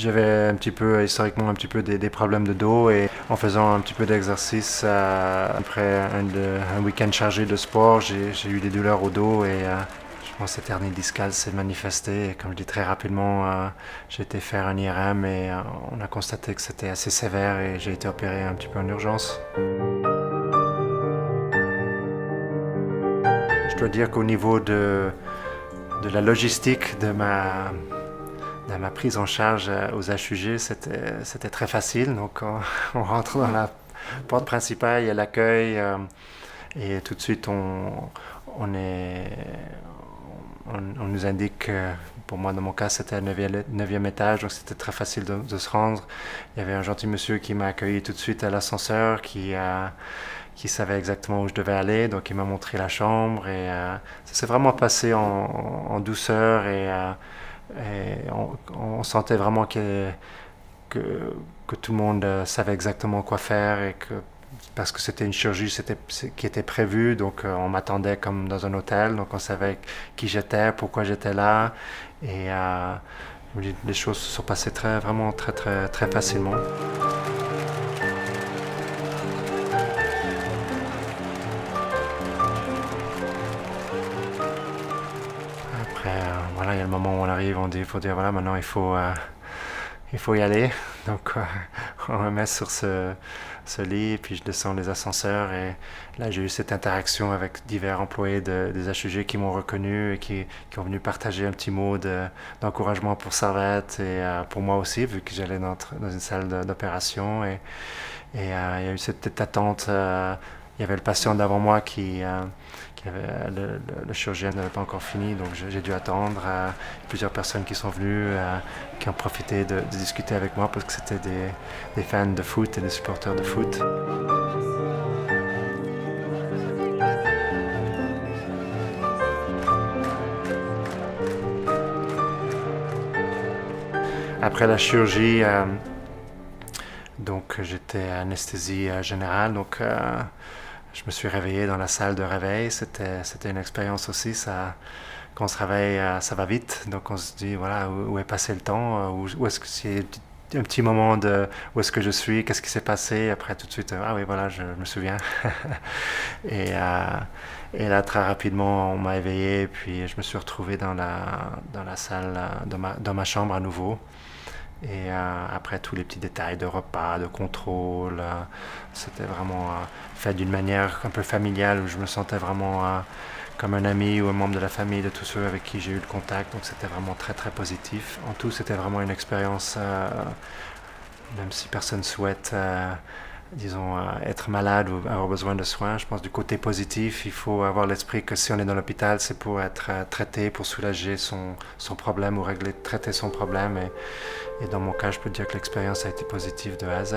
J'avais un petit peu, historiquement, un petit peu des problèmes de dos et en faisant un petit peu d'exercice, après un week-end chargé de sport, j'ai eu des douleurs au dos et je pense que cette hernie discale s'est manifestée. Et comme je dis très rapidement, j'ai été faire un IRM et on a constaté que c'était assez sévère et j'ai été opéré un petit peu en urgence. Je dois dire qu'au niveau de la logistique de ma prise en charge aux HUG, c'était très facile. Donc on rentre dans la porte principale, il y a l'accueil et tout de suite on est, on nous indique, pour moi dans mon cas c'était un 9e étage, donc c'était très facile de se rendre. Il y avait un gentil monsieur qui m'a accueilli tout de suite à l'ascenseur, qui savait exactement où je devais aller, donc il m'a montré la chambre et ça s'est vraiment passé en douceur et on sentait vraiment que, que tout le monde savait exactement quoi faire et que parce que c'était une chirurgie qui était prévue, donc on m'attendait comme dans un hôtel, donc on savait qui j'étais, pourquoi j'étais là et les choses se sont passées vraiment très facilement. Après, voilà, il y a le moment où on arrive, il faut dire voilà, maintenant il faut y aller. Donc, on me met sur ce lit, puis je descends les ascenseurs. Et là, j'ai eu cette interaction avec divers employés des HUG qui m'ont reconnu et qui ont venu partager un petit mot d'encouragement pour Servette et pour moi aussi, vu que j'allais dans une salle d'opération. Et il y a eu cette petite attente. Il y avait le patient d'avant moi le chirurgien n'avait pas encore fini, donc j'ai dû attendre. Plusieurs personnes qui sont venues, qui ont profité de discuter avec moi parce que c'était des fans de foot et des supporters de foot. Après la chirurgie, donc j'étais anesthésie générale, donc je me suis réveillé dans la salle de réveil. C'était une expérience aussi. Quand on se réveille, ça va vite. Donc on se dit, voilà, où est passé le temps? Où est-ce que c'est un petit moment de où est-ce que je suis? Qu'est-ce qui s'est passé? Après, tout de suite, ah oui, voilà, je me souviens. et, euh, et là, très rapidement, on m'a éveillé. Puis je me suis retrouvé dans la salle, dans ma chambre à nouveau. Et après, tous les petits détails de repas, de contrôle, c'était vraiment fait d'une manière un peu familiale où je me sentais vraiment comme un ami ou un membre de la famille de tous ceux avec qui j'ai eu le contact. Donc c'était vraiment très positif. En tout, c'était vraiment une expérience, même si personne souhaite, disons, être malade ou avoir besoin de soins. Je pense du côté positif, il faut avoir l'esprit que si on est dans l'hôpital, c'est pour être traité, pour soulager son problème ou traiter son problème. Et dans mon cas, je peux dire que l'expérience a été positive de A à Z.